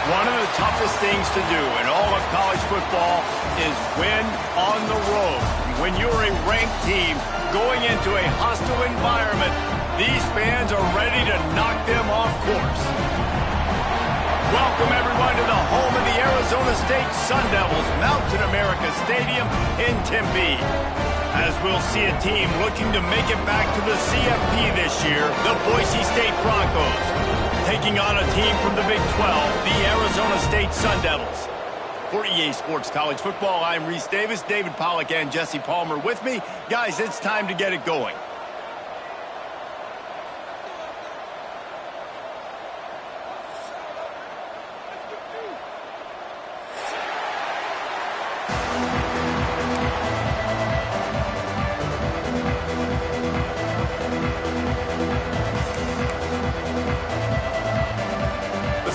One of the toughest things to do in all of college football is win on the road. When you're a ranked team going into a hostile environment, these fans are ready to knock them off course. Welcome, everyone, to the home of the Arizona State Sun Devils, Mountain America Stadium in Tempe. As we'll see a team looking to make it back to the CFP this year, the Boise State Broncos, taking on a team from the Big 12, the Arizona State Sun Devils. For EA Sports College Football, I'm Reese Davis, David Pollack, and Jesse Palmer with me. Guys, it's time to get it going.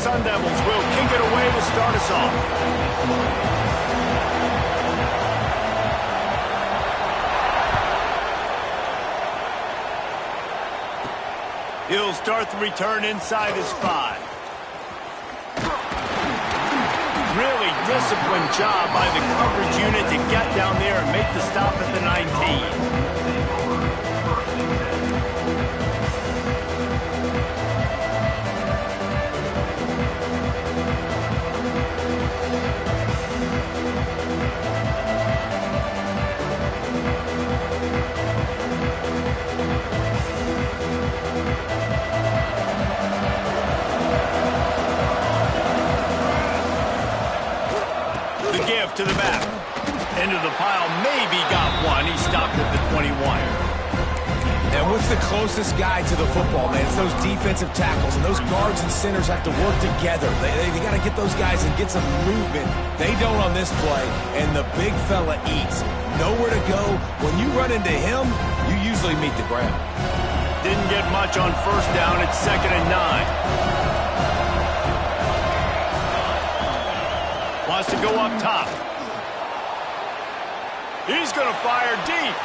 Sun Devils will kick it away to start us off. He'll start the return inside his 5. Really disciplined job by the coverage unit to get down there and make the stop at the 19. To the back. Into the pile, maybe got one. He stopped at the 21. And what's the closest guy to the football, man? It's those defensive tackles, and those guards and centers have to work together. They got to get those guys and get some movement. They don't on this play, and the big fella eats. Nowhere to go. When you run into him, you usually meet the ground. Didn't get much on first down. It's 2nd and 9. Wants to go up top. He's going to fire deep.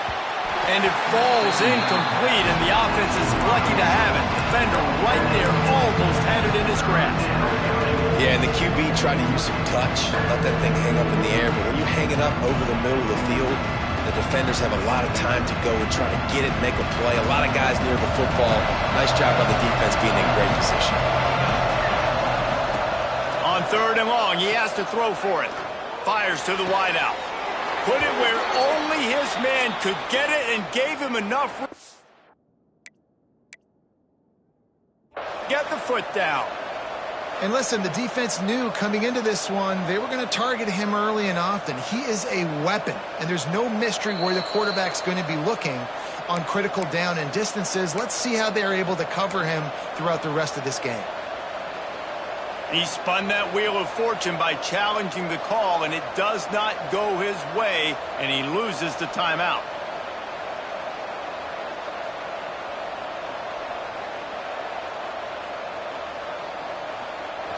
And it falls incomplete, and the offense is lucky to have it. Defender right there almost had it in his grasp. Yeah, and the QB tried to use some touch, let that thing hang up in the air. But when you hang it up over the middle of the field, the defenders have a lot of time to go and try to get it, make a play. A lot of guys near the football. Nice job by the defense being in great position. On 3rd and long, he has to throw for it. Fires to the wideout. Put it where only his man could get it and gave him enough. Get the foot down. And listen, the defense knew coming into this one, they were going to target him early and often. He is a weapon, and there's no mystery where the quarterback's going to be looking on critical down and distances. Let's see how they're able to cover him throughout the rest of this game. He spun that wheel of fortune by challenging the call, and it does not go his way, and he loses the timeout.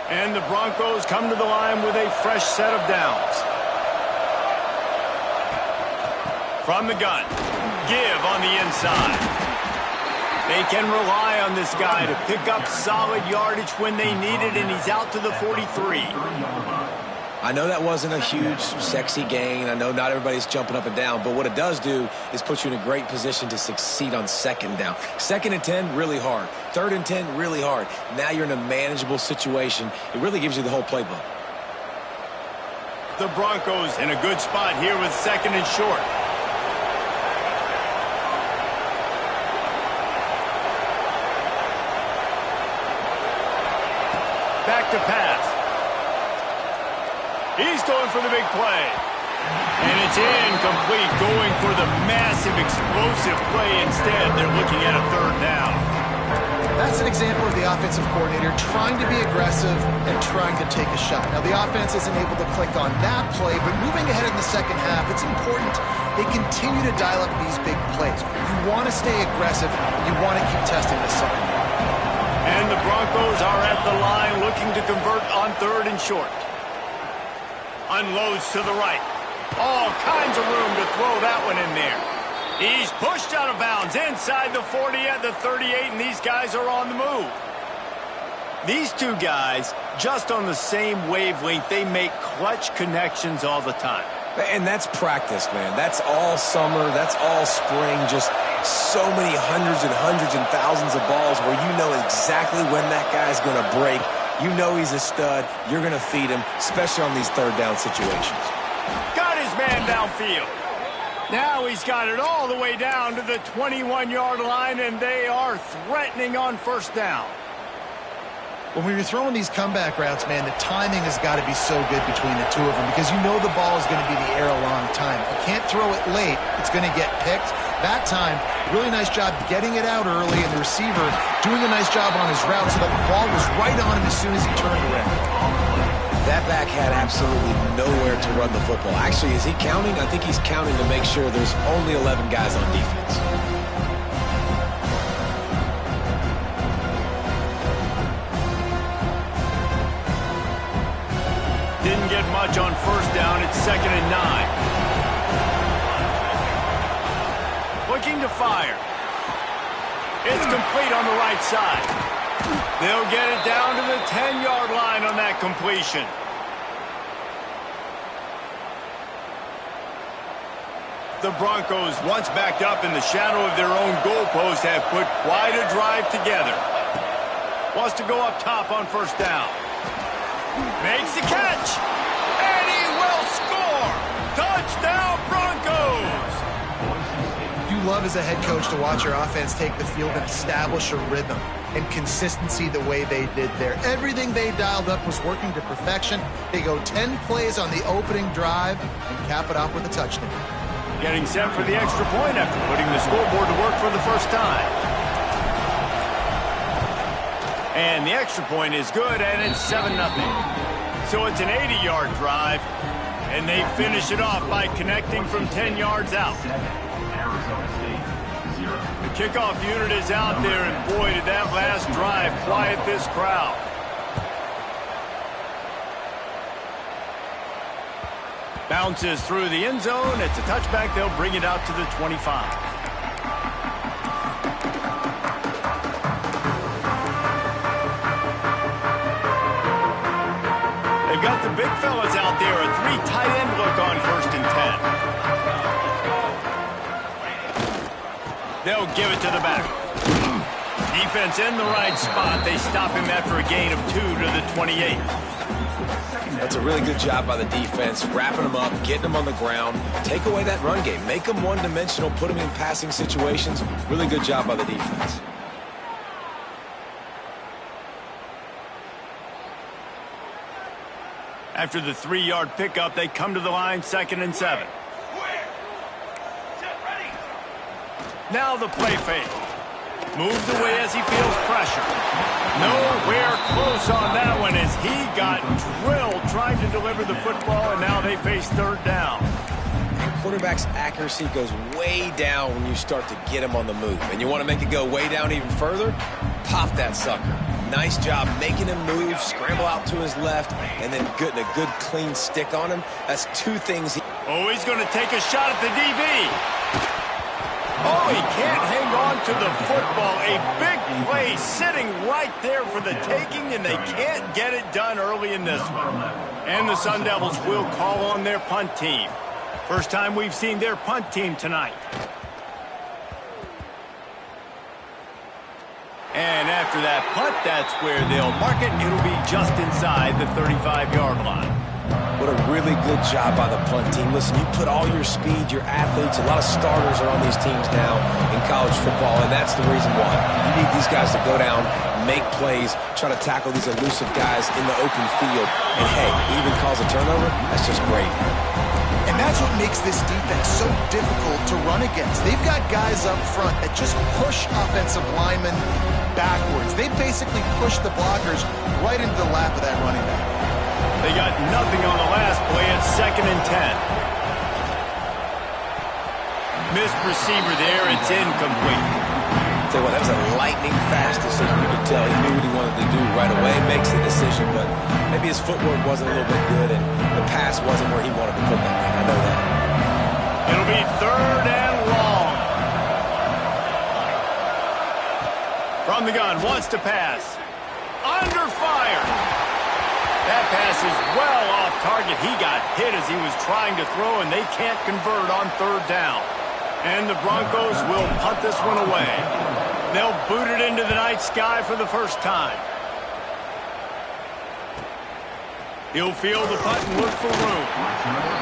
And the Broncos come to the line with a fresh set of downs. From the gun, give on the inside. They can rely on this guy to pick up solid yardage when they need it, and he's out to the 43. I know that wasn't a huge, sexy gain. I know not everybody's jumping up and down, but what it does do is put you in a great position to succeed on second down. 2nd and 10, really hard. 3rd and 10, really hard. Now you're in a manageable situation. It really gives you the whole playbook. The Broncos in a good spot here with 2nd and short. Back to pass. He's going for the big play. And it's incomplete, going for the massive, explosive play instead. They're looking at a 3rd down. That's an example of the offensive coordinator trying to be aggressive and trying to take a shot. Now, the offense isn't able to click on that play, but moving ahead in the second half, it's important they continue to dial up these big plays. You want to stay aggressive. You want to keep testing the secondary. And the Broncos are at the line looking to convert on 3rd and short. Unloads to the right. All kinds of room to throw that one in there. He's pushed out of bounds inside the 40 at the 38, and these guys are on the move. These two guys, just on the same wavelength, they make clutch connections all the time. And that's practice, man. That's all summer. That's all spring. Just so many hundreds and thousands of balls where you know exactly when that guy's going to break. You know he's a stud. You're going to feed him, especially on these 3rd down situations. Got his man downfield. Now he's got it all the way down to the 21-yard line, and they are threatening on 1st down. When we were throwing these comeback routes, man, the timing has got to be so good between the two of them because you know the ball is going to be in the air a long time. If you can't throw it late, it's going to get picked. That time, really nice job getting it out early, and the receiver doing a nice job on his route so that the ball was right on him as soon as he turned around. That back had absolutely nowhere to run the football. Actually, is he counting? I think he's counting to make sure there's only 11 guys on defense. Didn't get much on 1st down. It's 2nd and 9. Looking to fire. It's complete on the right side. They'll get it down to the 10-yard line on that completion. The Broncos, once backed up in the shadow of their own goalpost, have put quite a drive together. Wants to go up top on 1st down. Makes the catch. And he will score. Touchdown, Broncos. You love as a head coach to watch your offense take the field and establish a rhythm and consistency the way they did there. Everything they dialed up was working to perfection. They go 10 plays on the opening drive and cap it off with a touchdown. Getting set for the extra point after putting the scoreboard to work for the 1st time. And the extra point is good, and it's 7-0. So it's an 80-yard drive, and they finish it off by connecting from 10 yards out. The kickoff unit is out there, and boy, did that last drive quiet this crowd. Bounces through the end zone. It's a touchback. They'll bring it out to the 25. They've got the big fellas out there. A 3 tight end look on 1st and 10. They'll give it to the back. Defense in the right spot. They stop him after a gain of 2 to the 28. That's a really good job by the defense, wrapping them up, getting them on the ground. Take away that run game. Make them one-dimensional, put them in passing situations. Really good job by the defense. After the 3-yard pickup, they come to the line, 2nd and 7. Now the play fake. Moves away as he feels pressure. Nowhere close on that one as he got drilled trying to deliver the football, and now they face third down. And quarterback's accuracy goes way down when you start to get him on the move. And you want to make it go way down even further? Pop that sucker. Nice job making him move, scramble out to his left, and then getting a good clean stick on him. That's two things. Oh, he's going to take a shot at the DB. Oh, he can't hang on to the football. A big play sitting right there for the taking, and they can't get it done early in this one. And the Sun Devils will call on their punt team. First time we've seen their punt team tonight. And after that punt, that's where they'll mark it. It'll be just inside the 35-yard line. What a really good job by the punt team. Listen, you put all your speed, your athletes, a lot of starters are on these teams now in college football, and that's the reason why. You need these guys to go down, make plays, try to tackle these elusive guys in the open field. And, hey, even calls a turnover, that's just great. And that's what makes this defense so difficult to run against. They've got guys up front that just push offensive linemen backwards. They basically push the blockers right into the lap of that running back. They got nothing on the last play. It's 2nd and 10. Missed receiver there. It's incomplete. Tell you what, that was a lightning-fast decision. You could tell he knew what he wanted to do right away. Makes the decision, but maybe his footwork wasn't a little bit good, and the pass wasn't where he wanted to put that thing. I know that. It'll be 3rd and long. From the gun, wants to pass. Under fire. That pass is well off target. He got hit as he was trying to throw, and they can't convert on 3rd down. And the Broncos will punt this one away. They'll boot it into the night sky for the first time. He'll field the punt and look for room.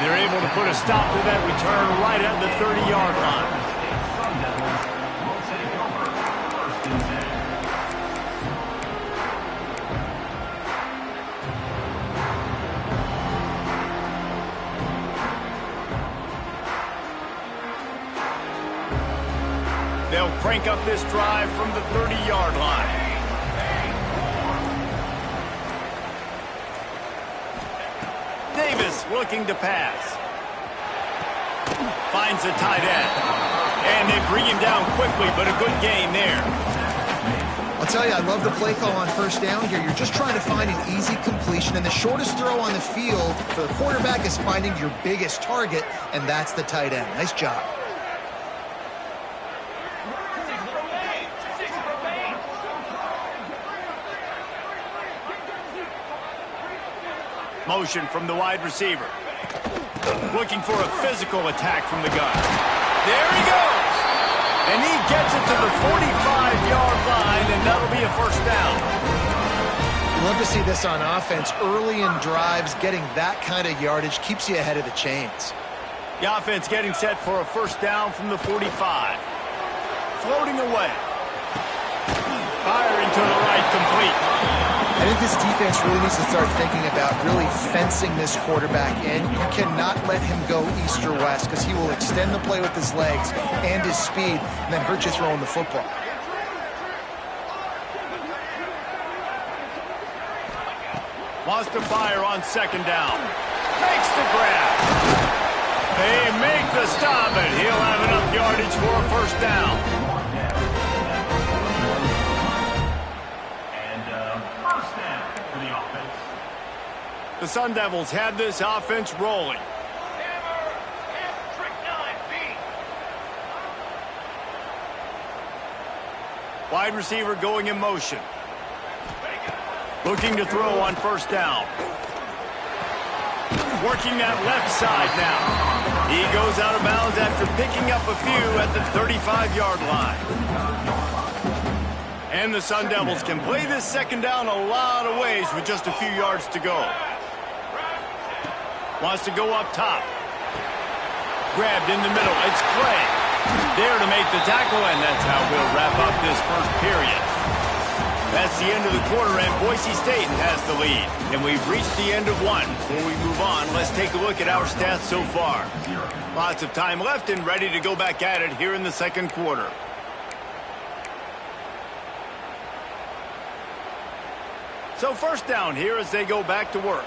They're able to put a stop to that return right at the 30-yard line. They'll crank up this drive from the 30-yard line. Davis looking to pass. Finds a tight end. And they bring him down quickly, but a good gain there. I'll tell you, I love the play call on 1st down here. You're just trying to find an easy completion, and the shortest throw on the field for the quarterback is finding your biggest target, and that's the tight end. Nice job. Motion from the wide receiver. Looking for a physical attack from the gun. There he goes! And he gets it to the 45-yard line, and that'll be a 1st down. You love to see this on offense. Early in drives, getting that kind of yardage keeps you ahead of the chains. The offense getting set for a 1st down from the 45. Floating away. Firing to the right, complete. I think this defense really needs to start thinking about really fencing this quarterback in. You cannot let him go east or west because he will extend the play with his legs and his speed and then hurt you throwing the football. Wants to fire on 2nd down. Makes the grab. They make the stop, and he'll have enough yardage for a 1st down. The Sun Devils have this offense rolling. Wide receiver going in motion. Looking to throw on 1st down. Working that left side now. He goes out of bounds after picking up a few at the 35-yard line. And the Sun Devils can play this 2nd down a lot of ways with just a few yards to go. Wants to go up top. Grabbed in the middle. It's Clay. There to make the tackle, and that's how we'll wrap up this 1st period. That's the end of the quarter, and Boise State has the lead. And we've reached the end of one. Before we move on, let's take a look at our stats so far. Lots of time left and ready to go back at it here in the 2nd quarter. So first down here as they go back to work.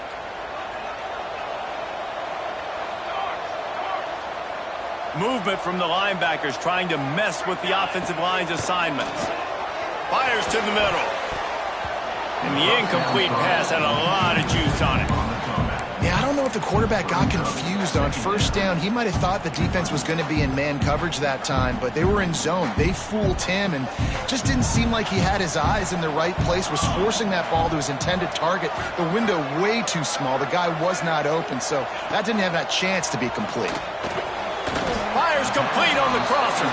Movement from the linebackers trying to mess with the offensive line's assignments. Fires to the middle. And the incomplete pass had a lot of juice on it. Yeah, I don't know if the quarterback got confused on first down. He might have thought the defense was going to be in man coverage that time, but they were in zone. They fooled him and just didn't seem like he had his eyes in the right place, was forcing that ball to his intended target. The window way too small. The guy was not open, so that didn't have that chance to be complete. Fires complete on the crosser.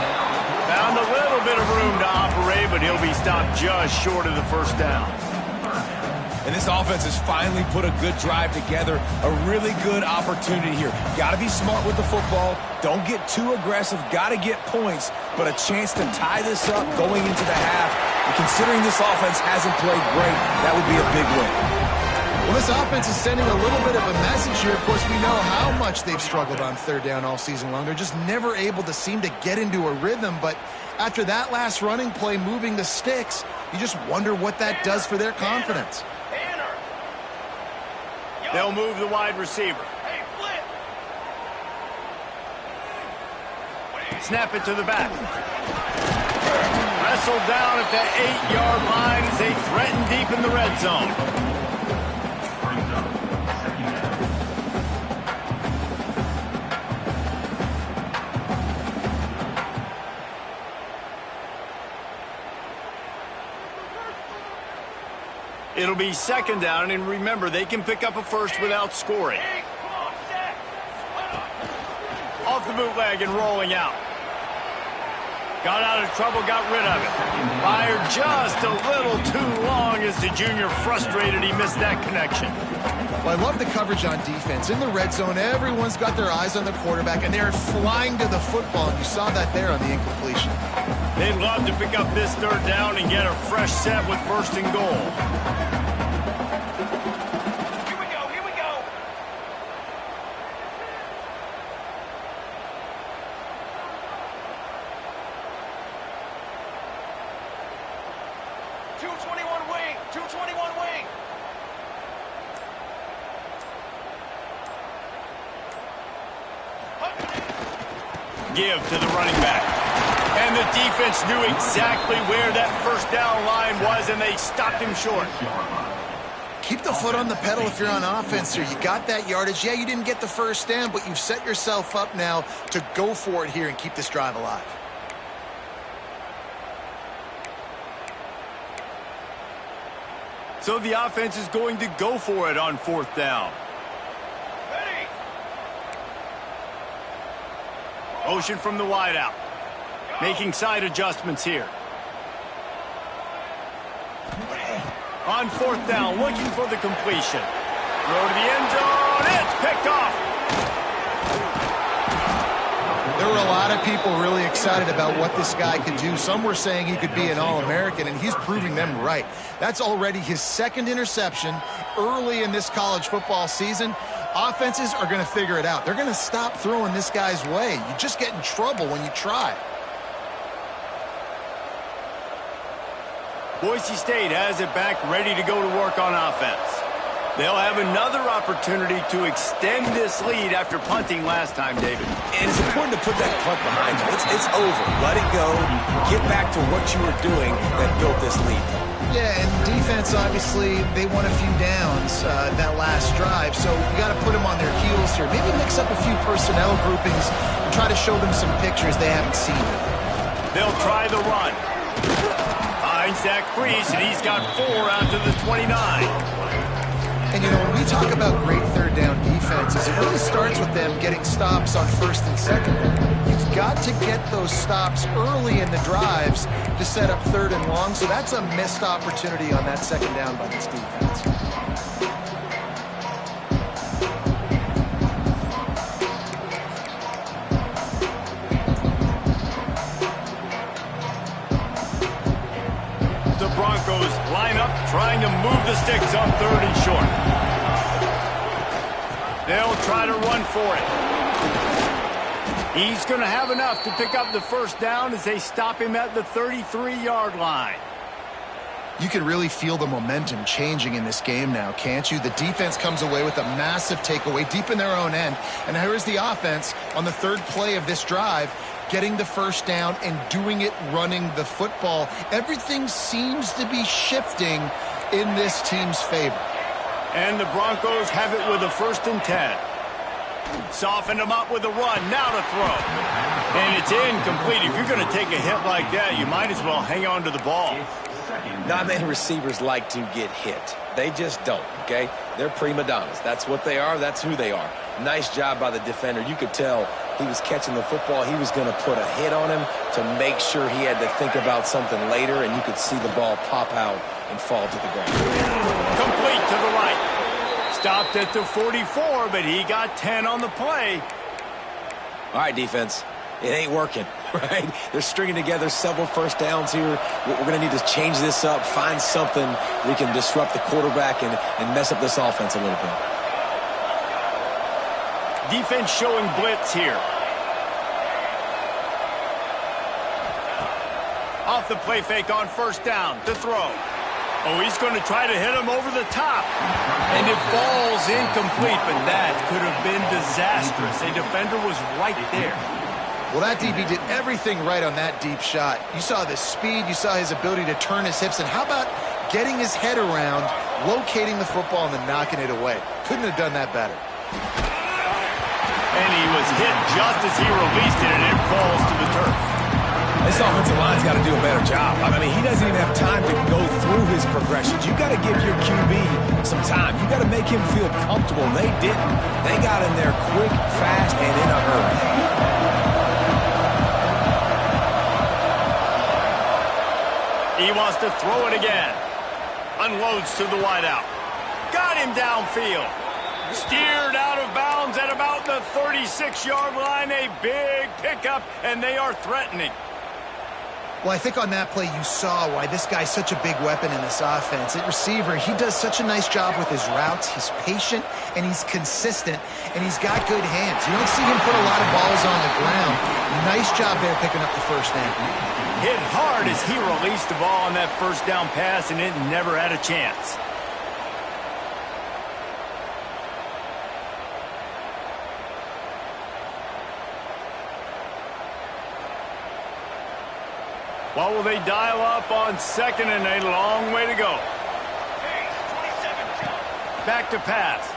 Found a little bit of room to operate, but he'll be stopped just short of the first down. And this offense has finally put a good drive together. A really good opportunity here. Got to be smart with the football. Don't get too aggressive. Got to get points. But a chance to tie this up going into the half. And considering this offense hasn't played great, that would be a big win. Well, this offense is sending a little bit of a message here. Of course, we know how much they've struggled on third down all season long. They're just never able to seem to get into a rhythm. But after that last running play, moving the sticks, you just wonder what that does for their confidence. They'll move the wide receiver. Snap it to the back. Wrestled down at the 8-yard line as they threaten deep in the red zone. It'll be second down, and remember, they can pick up a first without scoring. Off the bootleg and rolling out. Got out of trouble, got rid of it. Fired just a little too long as the junior frustrated he missed that connection. Well, I love the coverage on defense. In the red zone, everyone's got their eyes on the quarterback, and they're flying to the football, and you saw that there on the incompletion. They'd love to pick up this third down and get a fresh set with first and goal. Here we go. 221 wing, 221 wing. Give to the running back. And the defense knew exactly where that first down line was, and they stopped him short. Keep the foot on the pedal if you're on offense here. You got that yardage. Yeah, you didn't get the first down, but you've set yourself up now to go for it here and keep this drive alive. So the offense is going to go for it on fourth down. Ready. Motion from the wideout. Making side adjustments here. On fourth down, looking for the completion. Throw to the end zone. It's picked off. There were a lot of people really excited about what this guy could do. Some were saying he could be an All-American, and he's proving them right. That's already his second interception early in this college football season. Offenses are going to figure it out. They're going to stop throwing this guy's way. You just get in trouble when you try. Boise State has it back, ready to go to work on offense. They'll have another opportunity to extend this lead after punting last time, David. And it's important to put that punt behind you. It's over. Let it go. Get back to what you were doing that built this lead. Yeah, and defense, obviously, they won a few downs that last drive, so you got to put them on their heels here. Maybe mix up a few personnel groupings and try to show them some pictures they haven't seen. They'll try the run. Finds that crease, and he's got 4 out to the 29. And, you know, when we talk about great third down defenses, it really starts with them getting stops on first and second down. You've got to get those stops early in the drives to set up third and long, so that's a missed opportunity on that second down by this defense. The Broncos line up, trying to move the sticks on third and short. They'll try to run for it. He's going to have enough to pick up the first down as they stop him at the 33-yard line. You can really feel the momentum changing in this game now, can't you? The defense comes away with a massive takeaway deep in their own end. And here is the offense on the third play of this drive, getting the first down and doing it running the football. Everything seems to be shifting in this team's favor. And the Broncos have it with a 1st and 10. Soften them up with a run, now to throw. And it's incomplete. If you're going to take a hit like that, you might as well hang on to the ball. Not many receivers like to get hit. They just don't, okay? They're prima donnas. That's what they are. That's who they are. Nice job by the defender. You could tell he was catching the football. He was going to put a hit on him to make sure he had to think about something later, and you could see the ball pop out and fall to the ground. Complete to the right. Stopped at the 44, but he got 10 on the play. All right, defense. It ain't working, right? They're stringing together several first downs here. We're going to need to change this up, find something we can disrupt the quarterback and mess up this offense a little bit. Defense showing blitz here. Off the play fake on 1st down to throw. Oh, he's going to try to hit him over the top. And it falls incomplete, but that could have been disastrous. A defender was right there. Well, that DB did everything right on that deep shot. You saw the speed, you saw his ability to turn his hips, and how about getting his head around, locating the football, and then knocking it away? Couldn't have done that better. And he was hit just as he released it, and it falls to the turf. This offensive line's got to do a better job. I mean, he doesn't even have time to go through his progressions. You got to give your QB some time. You got to make him feel comfortable. They didn't. They got in there quick, fast, and in a hurry. He wants to throw it again. Unloads to the wideout. Got him downfield. Steered out of bounds at about the 36-yard line. A big pickup, and they are threatening. Well, I think on that play you saw why this guy's such a big weapon in this offense. At receiver, he does such a nice job with his routes. He's patient, and he's consistent, and he's got good hands. You don't see him put a lot of balls on the ground. Nice job there picking up the first down. Hit hard as he released the ball on that 1st down pass, and it never had a chance. What will they dial up on 2nd and a long way to go? Back to pass.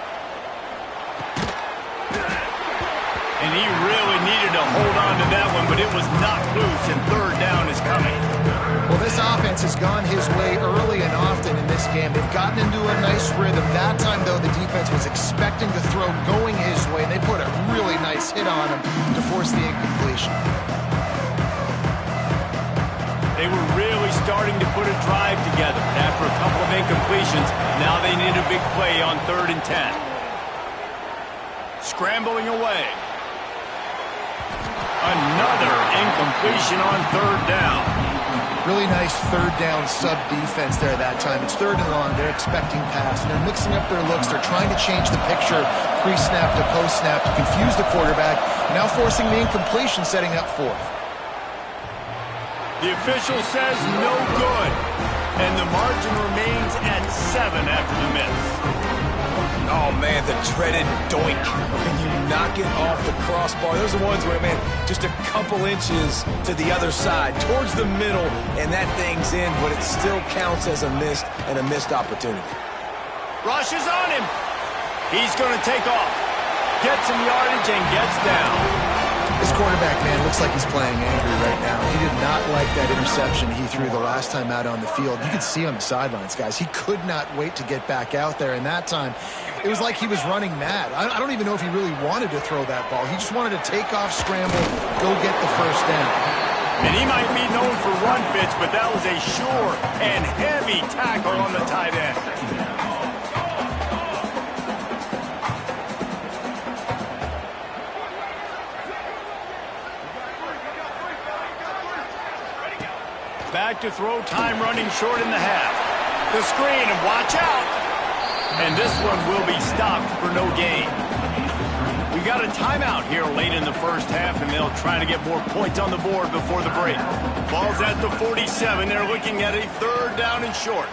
And he really needed to hold on to that one, but it was knocked loose, and 3rd down is coming. Well, this offense has gone his way early and often in this game. They've gotten into a nice rhythm. That time, though, the defense was expecting the throw going his way, and they put a really nice hit on him to force the incompletion. They were really starting to put a drive together. After a couple of incompletions, now they need a big play on 3rd and 10. Scrambling away. Another incompletion on 3rd down. Really nice 3rd down sub-defense there that time. It's 3rd and long. They're expecting pass, and they're mixing up their looks. They're trying to change the picture pre-snap to post-snap to confuse the quarterback, now forcing the incompletion, setting up 4th. The official says no good, and the margin remains at 7 after the miss. Oh, man, the dreaded doink. When you knock it off the crossbar, those are ones where, man, just a couple inches to the other side, towards the middle, and that thing's in, but it still counts as a missed opportunity. Rushes on him. He's going to take off. Gets some yardage and gets down. This quarterback, man, looks like he's playing angry right now. He did not like that interception he threw the last time out on the field. You could see on the sidelines, guys. He could not wait to get back out there, and that time, it was like he was running mad. I don't even know if he really wanted to throw that ball. He just wanted to take off, scramble, go get the first down. And he might be known for run fits, but that was a sure and heavy tackle on the tight end. Back to throw, time running short in the half. The screen, and watch out. And this one will be stopped for no gain. We We've got a timeout here late in the first half, and they'll try to get more points on the board before the break. Ball's at the 47. They're looking at a 3rd down and short.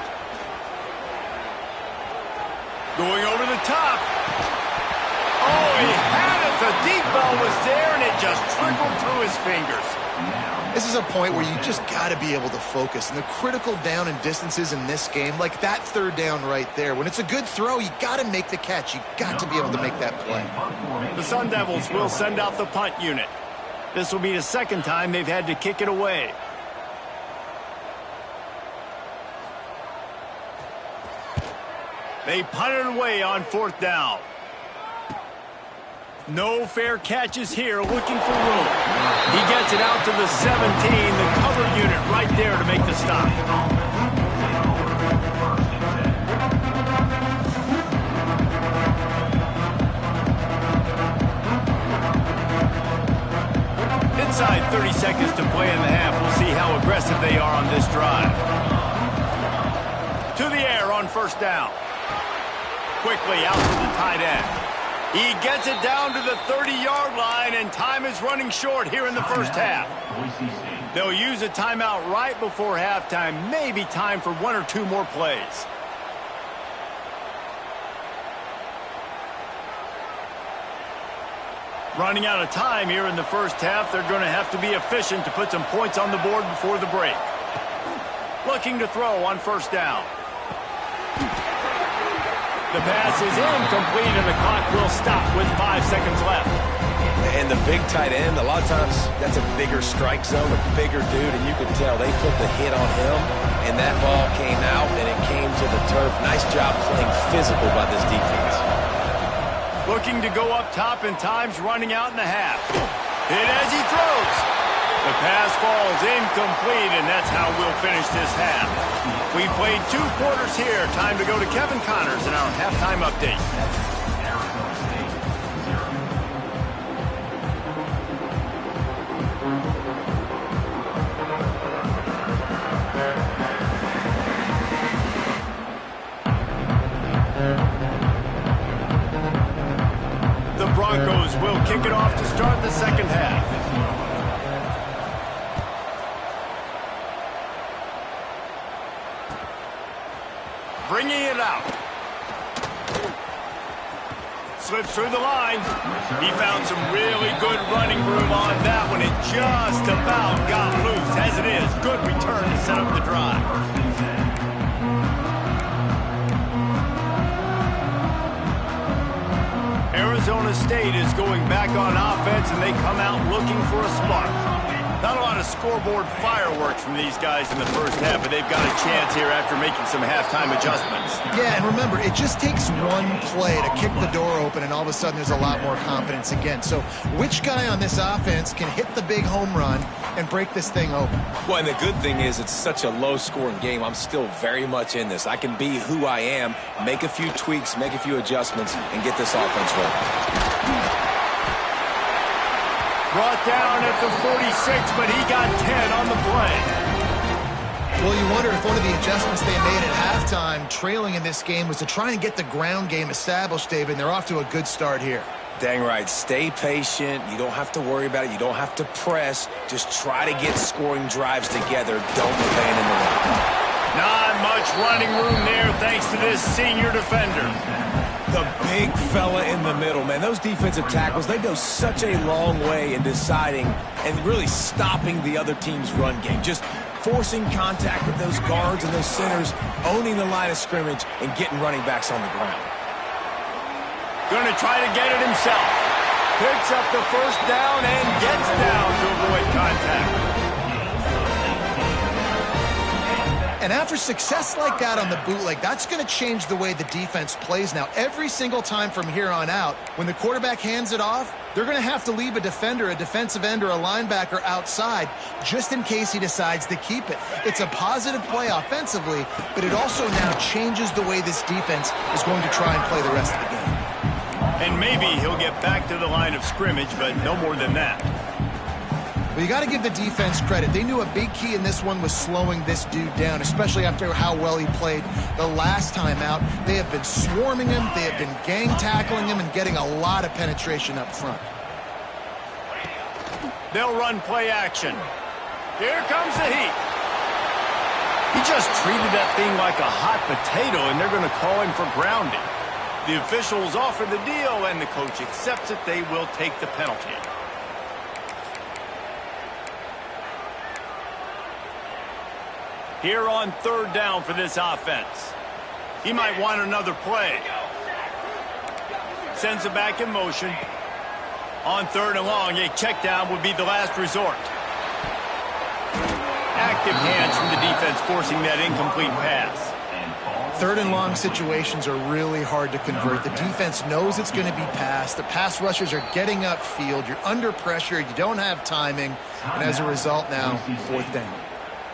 Going over the top. Oh, he had it. The deep ball was there, and it just trickled through his fingers. This is a point where you just got to be able to focus. And the critical down and distances in this game, like that 3rd down right there, when it's a good throw, you got to make the catch. You got to be able to make that play. The Sun Devils will send out the punt unit. This will be the 2nd time they've had to kick it away. They punt it away on 4th down. No fair catches here, looking for room. He gets it out to the 17, the cover unit right there to make the stop. Inside 30 seconds to play in the half. We'll see how aggressive they are on this drive. To the air on 1st down. Quickly out to the tight end. He gets it down to the 30-yard line, and time is running short here in the first half. They'll use a timeout right before halftime. Maybe time for 1 or 2 more plays. Running out of time here in the first half. They're going to have to be efficient to put some points on the board before the break. Looking to throw on 1st down. The pass is incomplete, and the clock will stop with 5 seconds left. And the big tight end, a lot of times that's a bigger strike zone, a bigger dude, and you can tell they put the hit on him, and that ball came out, and it came to the turf. Nice job playing physical by this defense. Looking to go up top, and time's running out in the half. Hit as he throws. The pass falls incomplete, and that's how we'll finish this half. We've played 2 quarters here. Time to go to Kevin Connors in our halftime update. The Broncos will kick it off to start the second half. Bringing it out. Slips through the line. He found some really good running room on that one. It just about got loose. As it is, good return to set up the drive. Arizona State is going back on offense, and they come out looking for a spark. Not a lot of scoreboard fireworks from these guys in the first half, but they've got a chance here after making some halftime adjustments. Yeah, and remember, it just takes one play to kick the door open, and all of a sudden there's a lot more confidence again. So which guy on this offense can hit the big home run and break this thing open? Well, and the good thing is it's such a low-scoring game. I'm still very much in this. I can be who I am, make a few tweaks, make a few adjustments, and get this offense rolling. Brought down at the 46, but he got 10 on the play. Well, you wonder if one of the adjustments they made at halftime, trailing in this game, was to try and get the ground game established, David, and they're off to a good start here. Dang right. Stay patient. You don't have to worry about it. You don't have to press. Just try to get scoring drives together. Don't abandon the run. Not much running room there thanks to this senior defender. The big fella in the middle, man. Those defensive tackles, they go such a long way in deciding and really stopping the other team's run game. Just forcing contact with those guards and those centers, owning the line of scrimmage, and getting running backs on the ground. Going to try to get it himself. Picks up the first down and gets down to avoid contact. And after success like that on the bootleg, that's going to change the way the defense plays now. Every single time from here on out, when the quarterback hands it off, they're going to have to leave a defender, a defensive end, or a linebacker outside just in case he decides to keep it. It's a positive play offensively, but it also now changes the way this defense is going to try and play the rest of the game. And maybe he'll get back to the line of scrimmage, but no more than that. Well, you got to give the defense credit. They knew a big key in this one was slowing this dude down, especially after how well he played the last time out. They have been swarming him. They have been gang tackling him and getting a lot of penetration up front. They'll run play action. Here comes the heat. He just treated that thing like a hot potato, and they're going to call him for grounding. The officials offer the deal, and the coach accepts it. They will take the penalty. Here on third down for this offense. He might want another play. Sends it back in motion. On third and long, a check down would be the last resort. Active hands from the defense forcing that incomplete pass. Third and long situations are really hard to convert. The defense knows it's going to be passed. The pass rushers are getting upfield. You're under pressure. You don't have timing. And as a result now, fourth down.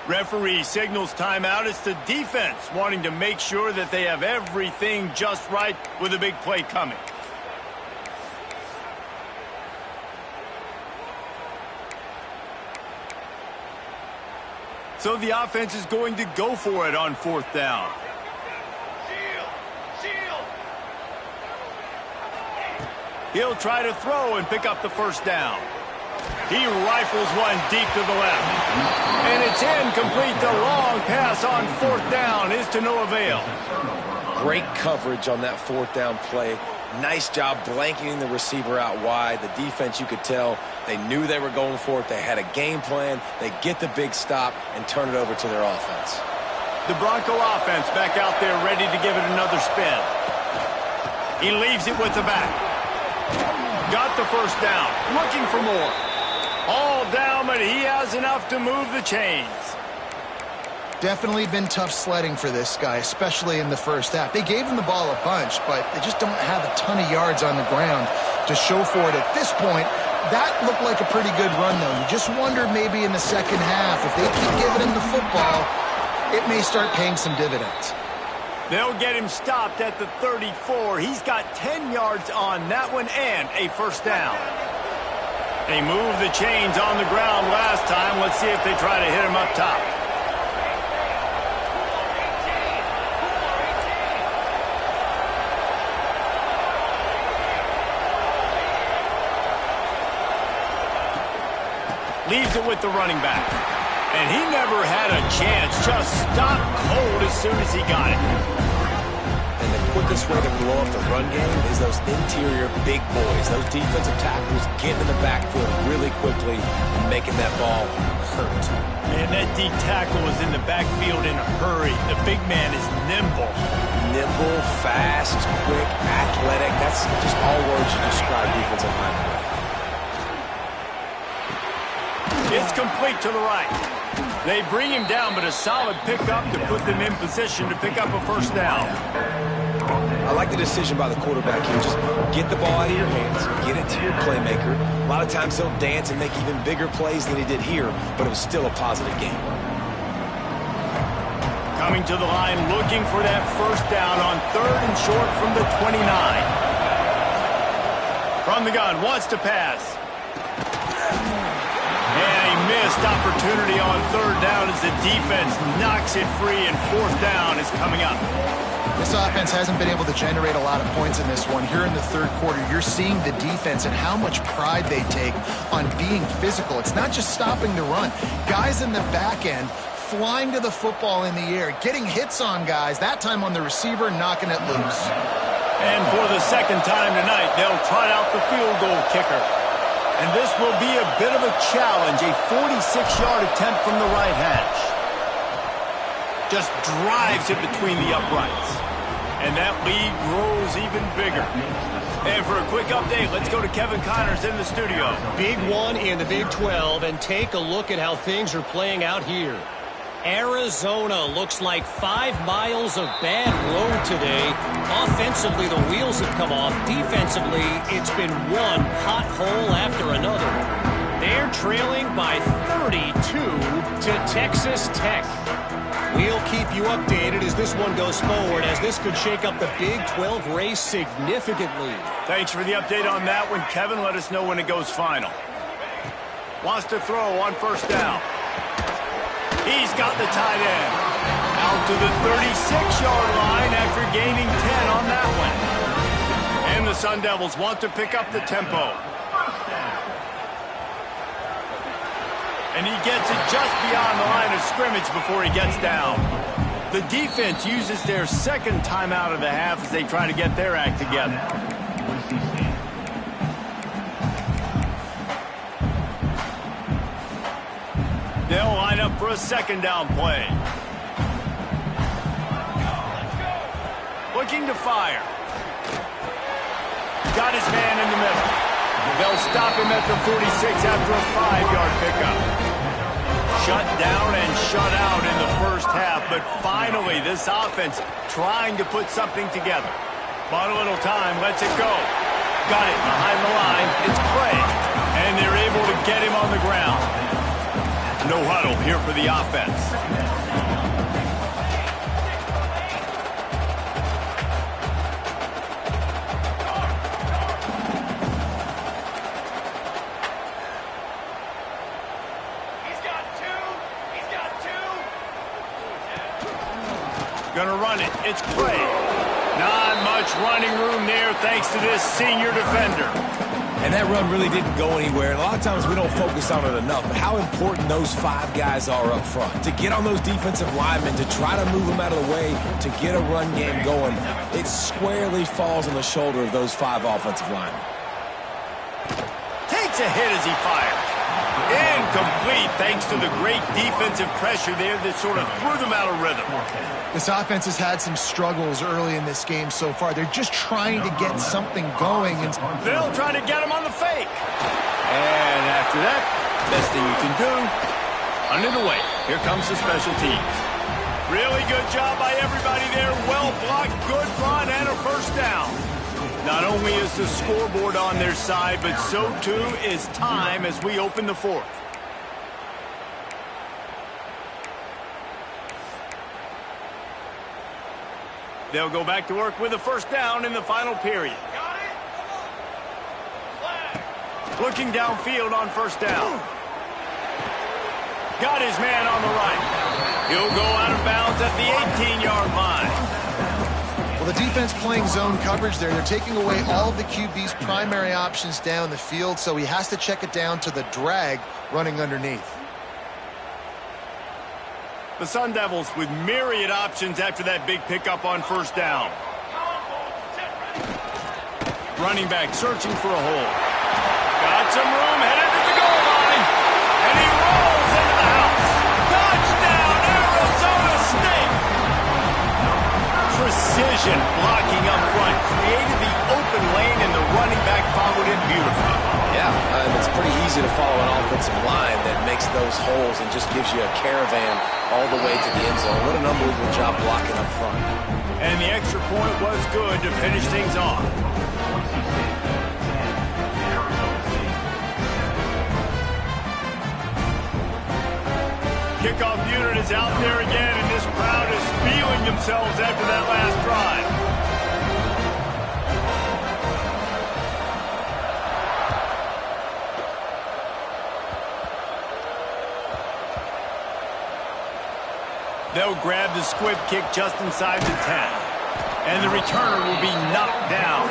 Referee signals timeout. It's the defense wanting to make sure that they have everything just right with a big play coming. So the offense is going to go for it on fourth down. He'll try to throw and pick up the first down. He rifles one deep to the left. And it's incomplete. The long pass on fourth down is to no avail. Great coverage on that fourth down play. Nice job blanketing the receiver out wide. The defense, you could tell, they knew they were going for it. They had a game plan. They get the big stop and turn it over to their offense. The Bronco offense back out there ready to give it another spin. He leaves it with the back. Got the first down. Looking for more. All down, but he has enough to move the chains. Definitely been tough sledding for this guy, especially in the first half. They gave him the ball a bunch, but they just don't have a ton of yards on the ground to show for it at this point. That looked like a pretty good run, though. You just wonder maybe in the second half, if they keep giving him the football, it may start paying some dividends. They'll get him stopped at the 34. He's got 10 yards on that one and a first down. They moved the chains on the ground last time. Let's see if they try to hit him up top. Leaves it with the running back. And he never had a chance. Just stopped cold as soon as he got it. And the quickest way to blow up the run game is those interior big boys. Those defensive tackles getting in the backfield really quickly and making that ball hurt. And that D tackle was in the backfield in a hurry. The big man is nimble. Nimble, fast, quick, athletic. That's just all words to describe defensive linemen. It's complete to the right. They bring him down, but a solid pickup to put them in position to pick up a first down. I like the decision by the quarterback here. Just get the ball out of your hands, get it to your playmaker. A lot of times he'll dance and make even bigger plays than he did here, but it was still a positive game. Coming to the line, looking for that first down on third and short from the 29. From the gun, wants to pass. And a missed opportunity on third down as the defense knocks it free, and fourth down is coming up. This offense hasn't been able to generate a lot of points in this one. Here in the third quarter, you're seeing the defense and how much pride they take on being physical. It's not just stopping the run. Guys in the back end flying to the football in the air, getting hits on guys, that time on the receiver, knocking it loose. And for the second time tonight, they'll try out the field goal kicker. And this will be a bit of a challenge, a 46-yard attempt from the right hash. Just drives it between the uprights. And that lead grows even bigger. And for a quick update, let's go to Kevin Connors in the studio. Big one in the Big 12, and take a look at how things are playing out here. Arizona looks like 5 miles of bad road today. Offensively, the wheels have come off. Defensively, it's been one pothole after another. They're trailing by 32 to Texas Tech. We'll keep you updated as this one goes forward, as this could shake up the Big 12 race significantly. Thanks for the update on that one, Kevin. Let us know when it goes final. Wants to throw on first down. He's got the tight end. Out to the 36-yard line after gaining 10 on that one. And the Sun Devils want to pick up the tempo. And he gets it just beyond the line of scrimmage before he gets down. The defense uses their second timeout of the half as they try to get their act together. They'll line up for a second down play. Looking to fire. Got his man in the middle. They'll stop him at the 46 after a 5-yard pickup. Shut down and shut out in the first half, but finally this offense trying to put something together. Bought a little time, lets it go. Got it behind the line. It's Clay. And they're able to get him on the ground. No huddle here for the offense. Gonna run it. It's Clay. Not much running room there thanks to this senior defender. And that run really didn't go anywhere. And a lot of times we don't focus on it enough, but how important those 5 guys are up front. To get on those defensive linemen, to try to move them out of the way, to get a run game going, it squarely falls on the shoulder of those 5 offensive linemen. Takes a hit as he fires. Incomplete thanks to the great defensive pressure there that sort of threw them out of rhythm. This offense has had some struggles early in this game so far. They're just trying to get something going. And they'll try to get him on the fake. And after that, best thing you can do, run it away. Here comes the special teams. Really good job by everybody there. Well blocked, good run, and a first down. Not only is the scoreboard on their side, but so too is time as we open the fourth. They'll go back to work with a first down in the final period. Got it. Flag. Looking downfield on first down. Got his man on the right. He'll go out of bounds at the 18-yard line. Well, the defense playing zone coverage there. They're taking away all of the QB's primary options down the field, so he has to check it down to the drag running underneath. The Sun Devils with myriad options after that big pickup on first down. Running back searching for a hole. Got some room, headed to the goal line. And he rolls into the house. Touchdown, Arizona State! Precision blocking up front created the open lane, and the running back followed it beautifully. Yeah, it's pretty easy to follow an offensive line that makes those holes and just gives you a caravan all the way to the end zone. What an unbelievable job blocking up front. And the extra point was good to finish things off. Kickoff unit is out there again, and this crowd is feeling themselves after that last drive. They'll grab the squib kick just inside the 10. And the returner will be knocked down.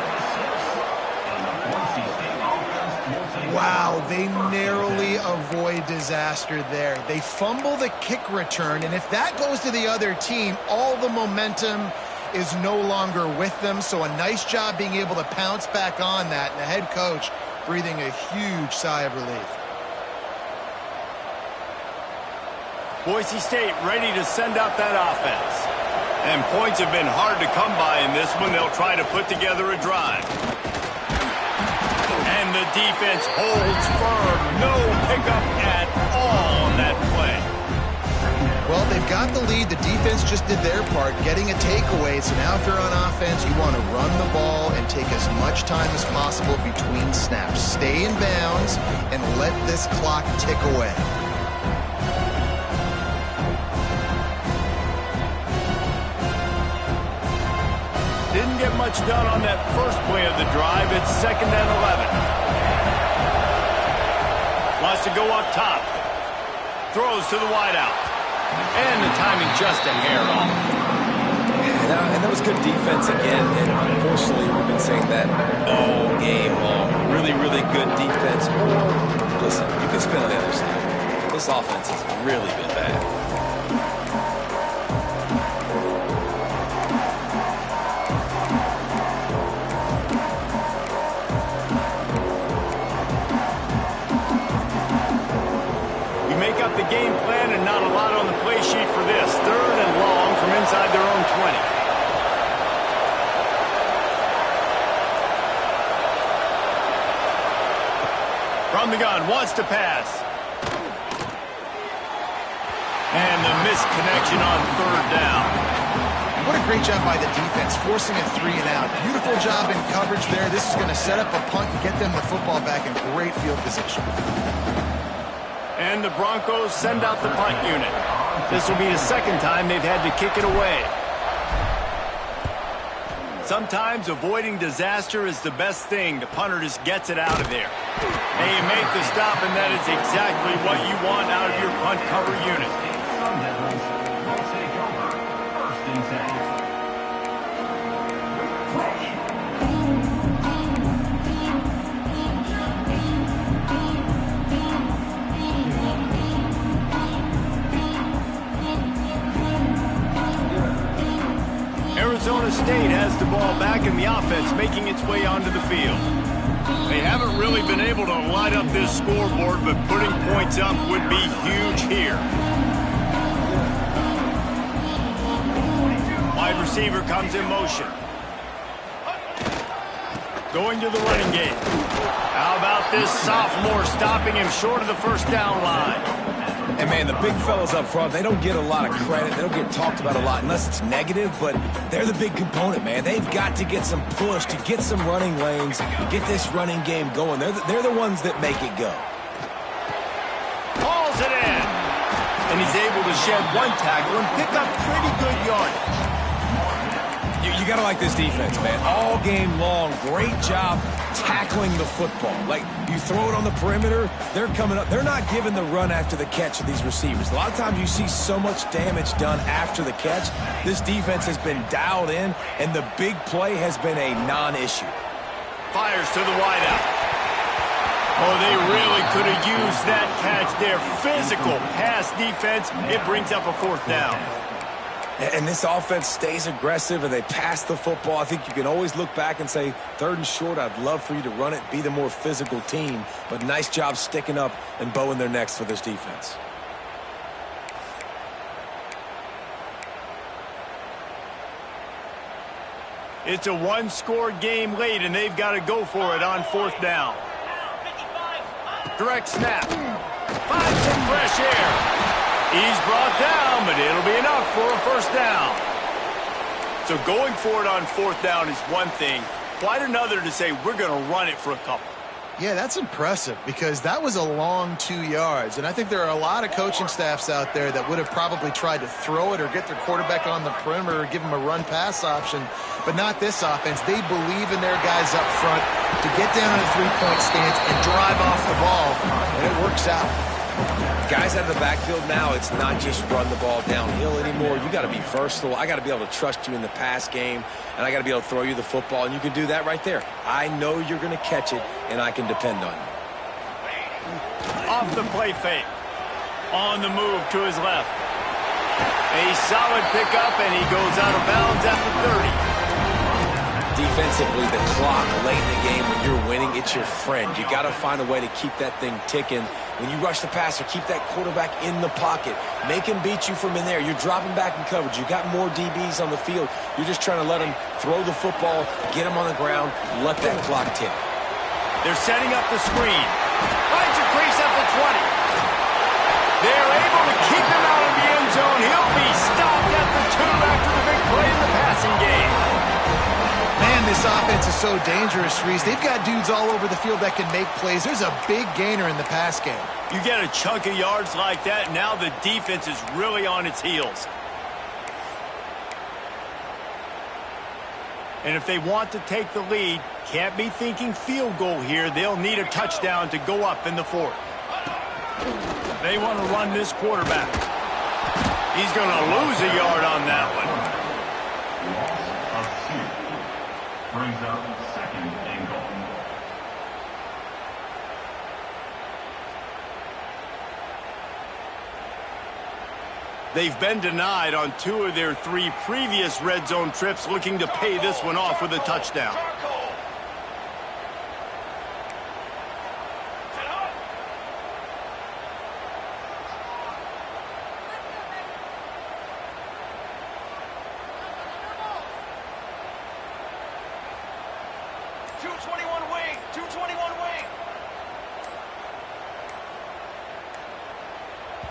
Wow, they narrowly avoid disaster there. They fumble the kick return, and if that goes to the other team, all the momentum is no longer with them. So a nice job being able to pounce back on that, and the head coach breathing a huge sigh of relief. Boise State ready to send out that offense. And points have been hard to come by in this one. They'll try to put together a drive. And the defense holds firm. No pickup at all on that play. Well, they've got the lead. The defense just did their part, getting a takeaway. So now if you're on offense, you want to run the ball and take as much time as possible between snaps. Stay in bounds and let this clock tick away. Didn't get much done on that first play of the drive. It's 2nd and 11. Wants to go up top. Throws to the wideout. And the timing just a hair off. And that was good defense again, and unfortunately, we've been saying that all game long. Really, really good defense. Listen, you can spin on the other side. This offense has really been bad. You make up the game plan and not a lot on the play sheet for this. 3rd and long from inside their own 20. From the gun, wants to pass. And the missed connection on 3rd down. What a great job by the defense, forcing a 3 and out. Beautiful job in coverage there. This is going to set up a punt and get them the football back in great field position. And the Broncos send out the punt unit. This will be the 2nd time they've had to kick it away. Sometimes avoiding disaster is the best thing. The punter just gets it out of there. And you make the stop, and that is exactly what you want out of your punt cover unit. Arizona State has the ball back in the offense, making its way onto the field. They haven't really been able to light up this scoreboard, but putting points up would be huge here. Wide receiver comes in motion. Going to the running game. How about this sophomore stopping him short of the 1st down line? And, man, the big fellas up front, they don't get a lot of credit. They don't get talked about a lot unless it's negative, but they're the big component, man. They've got to get some push, to get some running lanes, to get this running game going. They're the ones that make it go. Hauls it in. And he's able to shed 1 tackle and pick up pretty good yardage. You got to like this defense, man. All game long, great job tackling the football. Like, you throw it on the perimeter, they're coming up. They're not giving the run after the catch to these receivers. A lot of times you see so much damage done after the catch. This defense has been dialed in, and the big play has been a non-issue. Fires to the wideout. Oh, they really could have used that catch there. Physical pass defense. It brings up a 4th down. And this offense stays aggressive, and they pass the football. I think you can always look back and say, 3rd and short, I'd love for you to run it, be the more physical team. But nice job sticking up and bowing their necks for this defense. It's a 1-score game late, and they've got to go for it on 4th down. Direct snap. Finds some fresh air. He's brought down, but it'll be enough for a 1st down. So going for it on 4th down is one thing. Quite another to say we're going to run it for a couple. Yeah, that's impressive because that was a long 2 yards. And I think there are a lot of coaching staffs out there that would have probably tried to throw it or get their quarterback on the perimeter or give him a run-pass option. But not this offense. They believe in their guys up front to get down in a 3-point stance and drive off the ball. And it works out. Guys out of the backfield now, it's not just run the ball downhill anymore. You got to be versatile. I got to be able to trust you in the pass game, and I got to be able to throw you the football, and you can do that right there. I know you're going to catch it, and I can depend on you. Off the play fake. On the move to his left. A solid pickup, and he goes out of bounds at the 30. Defensively, the clock late in the game, when you're winning, it's your friend. You got to find a way to keep that thing ticking. When you rush the passer, keep that quarterback in the pocket. Make him beat you from in there. You're dropping back in coverage. You got more DBs on the field. You're just trying to let him throw the football, get him on the ground, let that clock tick. They're setting up the screen. Finds a crease at the 20. They're able to keep him out of the end zone. He'll be stopped at the 2 after the big play in the passing game. Man, this offense is so dangerous, Reese. They've got dudes all over the field that can make plays. There's a big gainer in the pass game. You get a chunk of yards like that, now the defense is really on its heels. And if they want to take the lead, can't be thinking field goal here. They'll need a touchdown to go up in the 4th. They want to run this quarterback. He's going to lose a yard on that one. Loss of 2. Brings up second and goal. They've been denied on 2 of their 3 previous red zone trips, looking to pay this one off with a touchdown.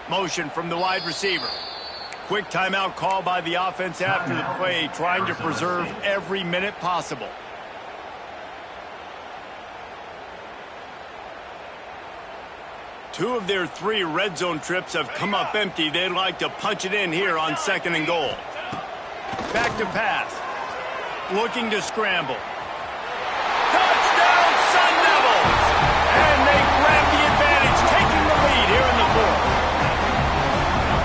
Motion from the wide receiver. Quick timeout call by the offense after the play, trying to preserve every minute possible. Two of their 3 red zone trips have come up empty. They'd like to punch it in here on 2nd and goal. Back to pass. Looking to scramble. Touchdown, Sun Devils! And they grab the advantage, taking the lead here in the 4th.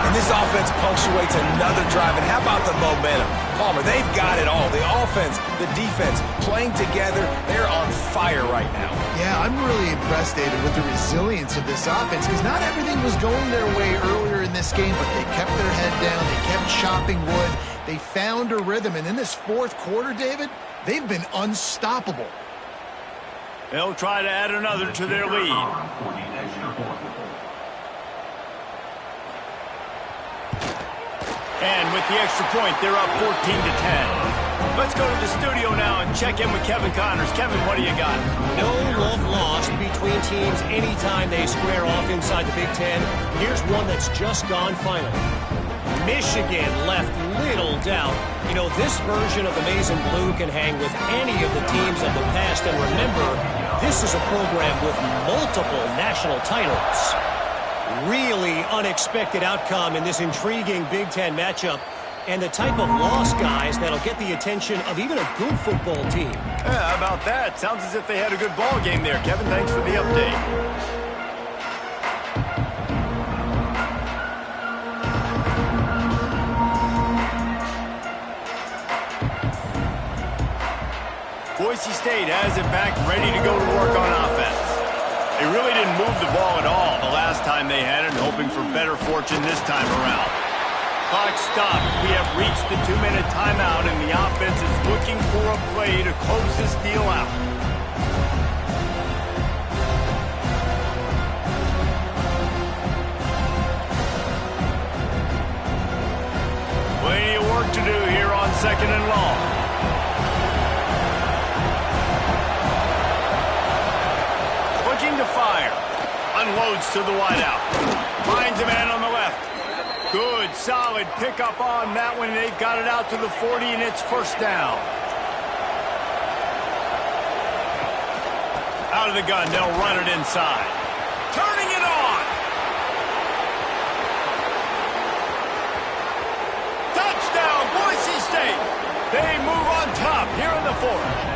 And this offense punctuates another drive. And how about the momentum? Palmer, they've got it all. The offense, the defense, playing together. They're on fire right now. Yeah, I'm really impressed, David, with the resilience of this offense, because not everything was going their way earlier in this game, but they kept their head down. They kept chopping wood. They found a rhythm. And in this 4th quarter, David, they've been unstoppable. They'll try to add another to their lead. And with the extra point, they're up 14-10. Let's go to the studio now and check in with Kevin Connors. Kevin, what do you got? No love lost between teams anytime they square off inside the Big Ten. Here's one that's just gone final. Michigan left little doubt. You know, this version of the Maize and Blue can hang with any of the teams of the past. And remember, this is a program with multiple national titles. Really unexpected outcome in this intriguing Big Ten matchup, and the type of loss, guys, that'll get the attention of even a good football team. Yeah, how about that? Sounds as if they had a good ball game there. Kevin, thanks for the update. Boise State has it back, ready to go to work on offense. They really didn't move the ball at all the last time they had it, hoping for better fortune this time around. Clock stops. We have reached the 2-minute timeout, and the offense is looking for a play to close this deal out. Plenty of work to do here on 2nd and long. To fire. Unloads to the wideout. Finds a man on the left. Good, solid pickup on that one. They've got it out to the 40, and it's 1st down. Out of the gun, they'll run it inside. Turning it on. Touchdown, Boise State. They move on top here in the 4th.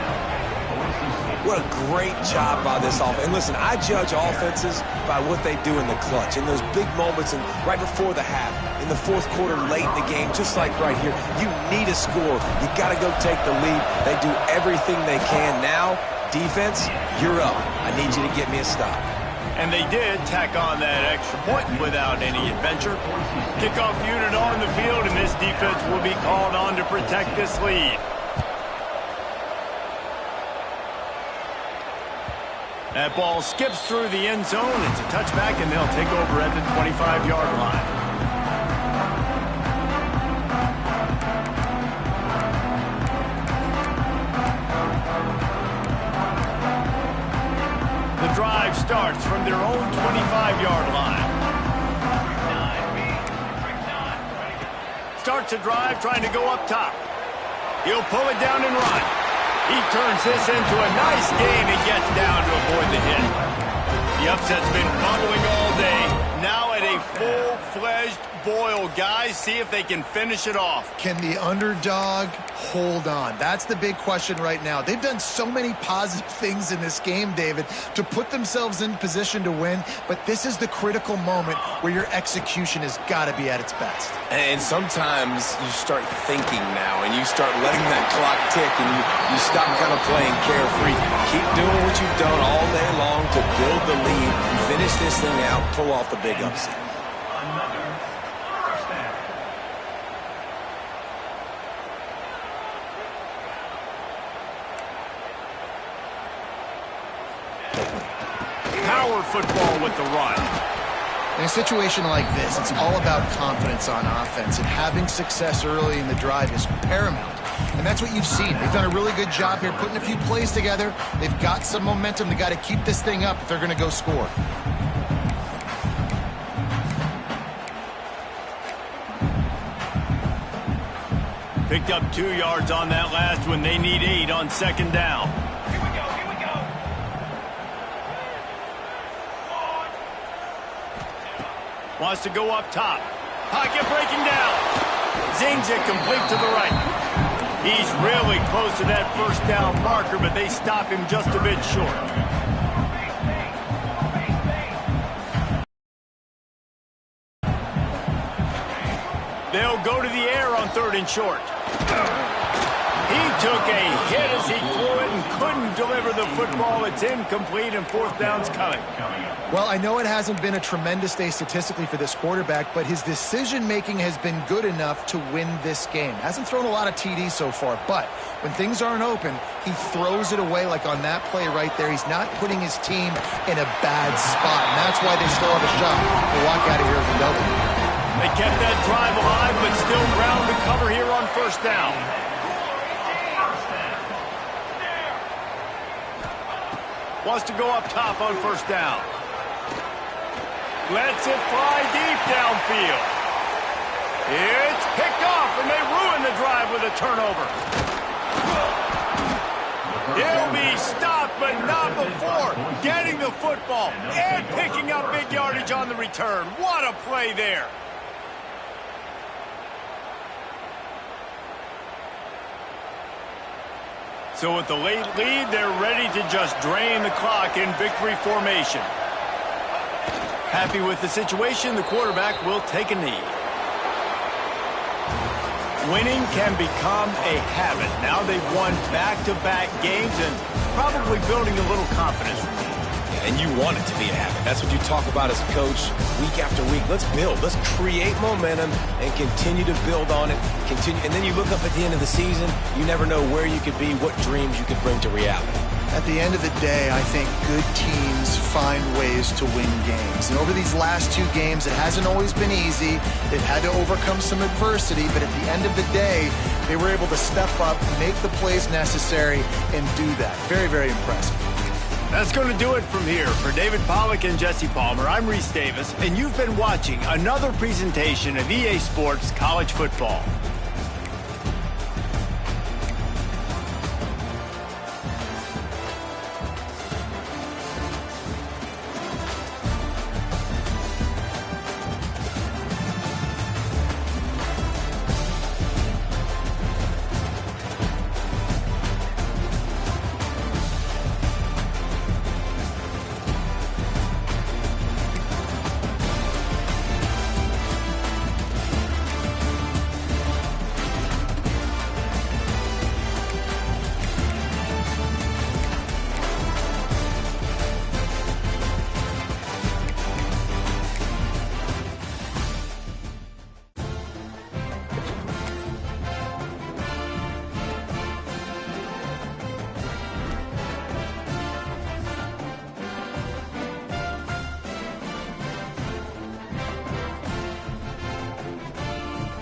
What a great job by this offense. And listen, I judge offenses by what they do in the clutch, in those big moments and right before the half, in the 4th quarter, late in the game, just like right here. You need a score. You got to go take the lead. They do everything they can. Now, defense, you're up. I need you to get me a stop. And they did tack on that extra point without any adventure. Kickoff unit on the field, and this defense will be called on to protect this lead. That ball skips through the end zone. It's a touchback, and they'll take over at the 25-yard line. The drive starts from their own 25-yard line. Starts a drive trying to go up top. He'll pull it down and run. He turns this into a nice gain and gets down to avoid the hit. The upset's been bubbling all day. Now at a full-fledged boil, guys. See if they can finish it off. Can the underdog hold on? That's the big question right now. They've done so many positive things in this game, David, to put themselves in position to win, but this is the critical moment where your execution has got to be at its best. And sometimes you start thinking now, and you start letting that clock tick, and you stop kind of playing carefree. Keep doing what you've done all day long to build the lead, finish this thing out, pull off the big upset. Power football with the run. In a situation like this, it's all about confidence on offense, and having success early in the drive is paramount. And that's what you've seen. They've done a really good job here putting a few plays together. They've got some momentum. They've got to keep this thing up if they're going to go score. Picked up 2 yards on that last one. They need 8 on second down. Here we go, here we go. Wants to go up top. Pocket breaking down. Zings it complete to the right. He's really close to that first down marker, but they stop him just a bit short. They'll go to the air on 3rd and short. He took a hit as he threw it and couldn't deliver the football. It's incomplete, and 4th down's coming. Well, I know it hasn't been a tremendous day statistically for this quarterback, but his decision-making has been good enough to win this game. Hasn't thrown a lot of TDs so far, but when things aren't open, he throws it away like on that play right there. He's not putting his team in a bad spot, and that's why they still have a shot to walk out of here with a W. They kept that drive alive, but still ground to cover here on 1st down. Wants to go up top on 1st down. Lets it fly deep downfield. It's picked off, and they ruin the drive with a turnover. He'll be stopped, but not before getting the football and picking up big yardage on the return. What a play there. So with the late lead, they're ready to just drain the clock in victory formation. Happy with the situation, the quarterback will take a knee. Winning can become a habit. Now they've won back-to-back games and probably building a little confidence. And you want it to be a habit. That's what you talk about as a coach week after week. Let's build. Let's create momentum and continue to build on it. And then you look up at the end of the season, you never know where you could be, what dreams you could bring to reality. At the end of the day, I think good teams find ways to win games. And over these last 2 games, it hasn't always been easy. They've had to overcome some adversity, but at the end of the day, they were able to step up, make the plays necessary, and do that. Very, very impressive. That's going to do it from here. For David Pollack and Jesse Palmer, I'm Reese Davis, and you've been watching another presentation of EA Sports College Football.